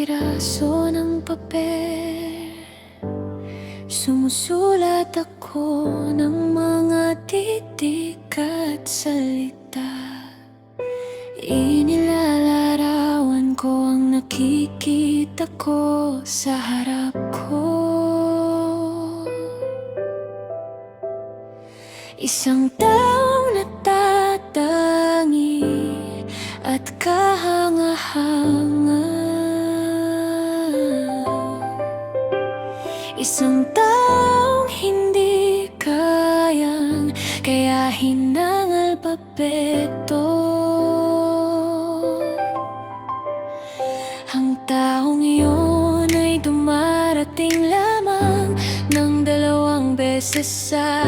piraso ng papel. Sumusulat ako ng mga titik at salita. Inilalarawan ko ang nakikita ko sa harap ko. Isang taong natatangi at kahanga-hanga. Isang taong hindi kayang kayahin ng alpabeto. Ang taong iyon ay dumarating lamang ng 2 beses sa